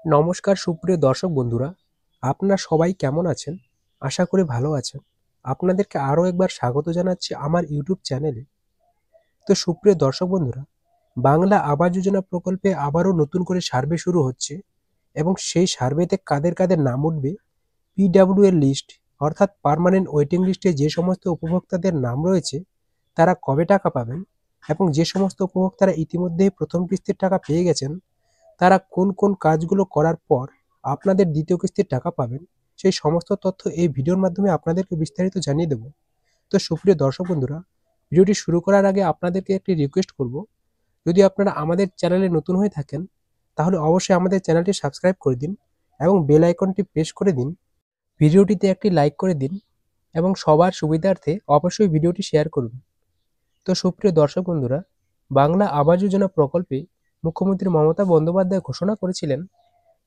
নমস্কার সুপ্রিয় দর্শক বন্ধুরা, আপনারা সবাই কেমন আছেন? আশা করি ভালো আছেন। আপনাদেরকে আরও একবার স্বাগত জানাচ্ছি আমার ইউটিউব চ্যানেলে। তো সুপ্রিয় দর্শক বন্ধুরা, বাংলা আবাস যোজনা প্রকল্পে আবারও নতুন করে সার্ভে শুরু হচ্ছে এবং সেই সার্ভেতে কাদের কাদের নাম উঠবে, পিডব্লিউ এর লিস্ট অর্থাৎ পার্মানেন্ট ওয়েটিং লিস্টে যে সমস্ত উপভোক্তাদের নাম রয়েছে তারা কবে টাকা পাবেন এবং যে সমস্ত উপভোক্তারা ইতিমধ্যেই প্রথম কিস্তির টাকা পেয়ে গেছেন তারা কোন কোন কাজগুলো করার পর আপনাদের দ্বিতীয় কিস্তির টাকা পাবেন, সেই সমস্ত তথ্য এই ভিডিওর মাধ্যমে আপনাদেরকে বিস্তারিত জানিয়ে দেব। তো সুপ্রিয় দর্শক বন্ধুরা, ভিডিওটি শুরু করার আগে আপনাদেরকে একটি রিকোয়েস্ট করব, যদি আপনারা আমাদের চ্যানেলে নতুন হয়ে থাকেন তাহলে অবশ্যই আমাদের চ্যানেলটি সাবস্ক্রাইব করে দিন এবং বেল আইকনটি প্রেস করে দিন। ভিডিওটিতে একটি লাইক করে দিন এবং সবার সুবিধার্থে অবশ্যই ভিডিওটি শেয়ার করুন। তো সুপ্রিয় দর্শক বন্ধুরা, বাংলা আবাস যোজনা প্রকল্পে মুখ্যমন্ত্রী মমতা বন্দ্যোপাধ্যায় ঘোষণা করেছিলেন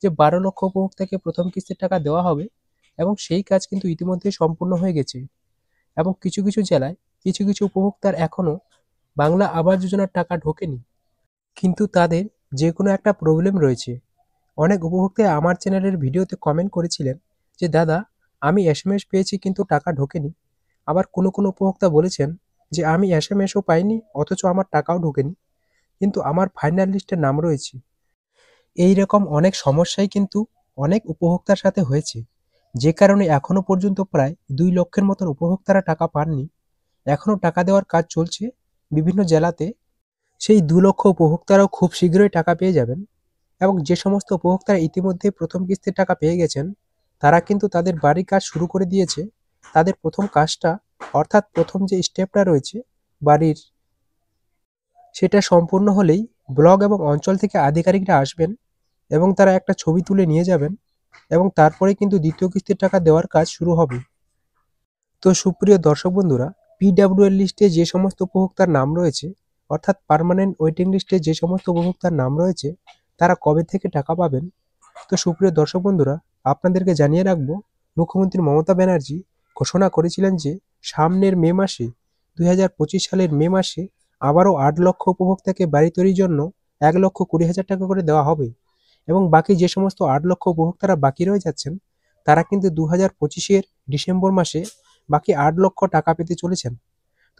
যে 12 লক্ষ উপভোক্তাকে প্রথম কিস্তির টাকা দেওয়া হবে এবং সেই কাজ কিন্তু ইতিমধ্যেই সম্পূর্ণ হয়ে গেছে এবং কিছু কিছু জেলায় কিছু কিছু উপভোক্তার এখনও বাংলা আবাস যোজনার টাকা ঢোকেনি, কিন্তু তাদের যে কোনো একটা প্রবলেম রয়েছে। অনেক উপভোক্তা আমার চ্যানেলের ভিডিওতে কমেন্ট করেছিলেন যে দাদা, আমি এসএমএস পেয়েছি কিন্তু টাকা ঢোকেনি। আবার কোনো কোনো উপভোক্তা বলেছেন যে আমি এসএমএসও পাইনি অথচ আমার টাকাও ঢোকেনি, কিন্তু আমার ফাইনাল লিস্টে নাম রয়েছে। এই রকম অনেক সমস্যাই কিন্তু অনেক উপভোক্তার সাথে হয়েছে, যে কারণে এখনো পর্যন্ত প্রায় 2 লক্ষের মতন উপভোক্তারা টাকা পাননি। এখনো টাকা দেওয়ার কাজ চলছে বিভিন্ন জেলাতে। সেই 2 লক্ষ উপভোক্তারাও খুব শীঘ্রই টাকা পেয়ে যাবেন এবং যে সমস্ত উপভোক্তারা ইতিমধ্যে প্রথম কিস্তির টাকা পেয়ে গেছেন তারা কিন্তু তাদের বাড়ির কাজ শুরু করে দিয়েছে। তাদের প্রথম কাজটা অর্থাৎ প্রথম যে স্টেপটা রয়েছে বাড়ির, সেটা সম্পূর্ণ হলেই ব্লক এবং অঞ্চল থেকে আধিকারিকরা আসবেন এবং তারা একটা ছবি তুলে নিয়ে যাবেন এবং তারপরে কিন্তু দ্বিতীয় কিস্তির টাকা দেওয়ার কাজ শুরু হবে। তো সুপ্রিয় দর্শক বন্ধুরা, পিডব্লিউ এর লিস্টে যে সমস্ত উপভোক্তার নাম রয়েছে অর্থাৎ পার্মানেন্ট ওয়েটিং লিস্টে যে সমস্ত উপভোক্তার নাম রয়েছে তারা কবে থেকে টাকা পাবেন, তো সুপ্রিয় দর্শক বন্ধুরা, আপনাদেরকে জানিয়ে রাখবো, মুখ্যমন্ত্রী মমতা ব্যানার্জি ঘোষণা করেছিলেন যে সামনের মে মাসে 2025 সালের মে মাসে আবারও 8 লক্ষ উপভোক্তাকে বাড়ি তৈরির জন্য 1,20,000 টাকা করে দেওয়া হবে এবং বাকি যে সমস্ত 8 লক্ষ উপভোক্তারা বাকি রয়ে যাচ্ছেন তারা কিন্তু 2025-এর ডিসেম্বর মাসে বাকি 8 লক্ষ টাকা পেতে চলেছেন।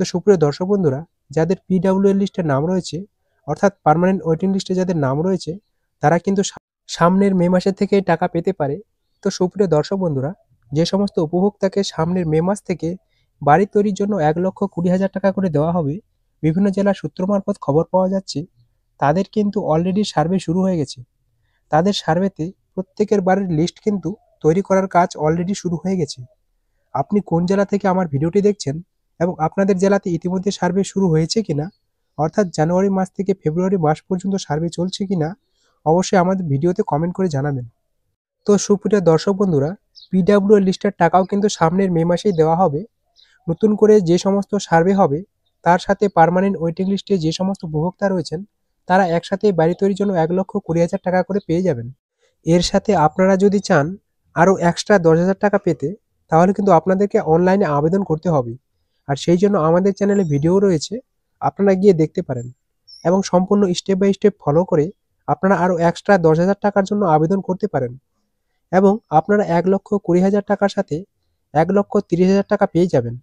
তো সুপ্রিয় দর্শক বন্ধুরা, যাদের পিডব্লিউ এর লিস্টে নাম রয়েছে অর্থাৎ পার্মানেন্ট ওয়েটিং লিস্টে যাদের নাম রয়েছে তারা কিন্তু সামনের মে মাসের থেকে টাকা পেতে পারে। তো সুপ্রিয় দর্শক বন্ধুরা, যে সমস্ত উপভোক্তাকে সামনের মে মাস থেকে বাড়ি তৈরির জন্য 1,20,000 টাকা করে দেওয়া হবে, বিভিন্ন জেলার সূত্র মারফত খবর পাওয়া যাচ্ছে তাদের কিন্তু অলরেডি সার্ভে শুরু হয়ে গেছে। তাদের সার্ভেতে প্রত্যেকের বাড়ির লিস্ট কিন্তু তৈরি করার কাজ অলরেডি শুরু হয়ে গেছে। আপনি কোন জেলা থেকে আমার ভিডিওটি দেখছেন এবং আপনাদের জেলাতে ইতিমধ্যে সার্ভে শুরু হয়েছে কিনা, অর্থাৎ জানুয়ারি মাস থেকে ফেব্রুয়ারি মাস পর্যন্ত সার্ভে চলছে কিনা, অবশ্যই আমাদের ভিডিওতে কমেন্ট করে জানাবেন। তো সুপ্রিয় দর্শক বন্ধুরা, পিডব্লিউ এর লিস্টের টাকাও কিন্তু সামনের মে মাসেই দেওয়া হবে। নতুন করে যে সমস্ত সার্ভে হবে তার সাথে পার্মানেন্ট ওয়েটিং লিস্টে যে সমস্ত উপভোক্তা রয়েছেন তারা একসাথে বাড়ি তৈরির জন্য 1,20,000 টাকা করে পেয়ে যাবেন। এর সাথে আপনারা যদি চান আরও এক্সট্রা 10,000 টাকা পেতে, তাহলে কিন্তু আপনাদেরকে অনলাইনে আবেদন করতে হবে। আর সেই জন্য আমাদের চ্যানেলে ভিডিও রয়েছে, আপনারা গিয়ে দেখতে পারেন এবং সম্পূর্ণ স্টেপ বাই স্টেপ ফলো করে আপনারা আরও এক্সট্রা 10,000 টাকার জন্য আবেদন করতে পারেন এবং আপনারা 1,20,000 টাকার সাথে 1,30,000 টাকা পেয়ে যাবেন।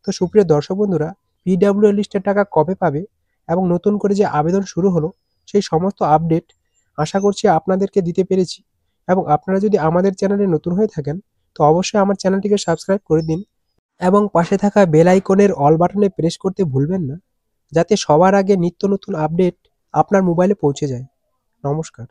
তো সুপ্রিয় দর্শক বন্ধুরা, পিডব্লিউ এর লিস্টের টাকা কবে পাবে এবং নতুন করে যে আবেদন শুরু হলো সেই সমস্ত আপডেট আশা করছি আপনাদেরকে দিতে পেরেছি এবং আপনারা যদি আমাদের চ্যানেলে নতুন হয়ে থাকেন তো অবশ্যই আমার চ্যানেলটিকে সাবস্ক্রাইব করে দিন এবং পাশে থাকা বেল আইকনের অল বাটনে প্রেস করতে ভুলবেন না, যাতে সবার আগে নিত্য নতুন আপডেট আপনার মোবাইলে পৌঁছে যায়। নমস্কার।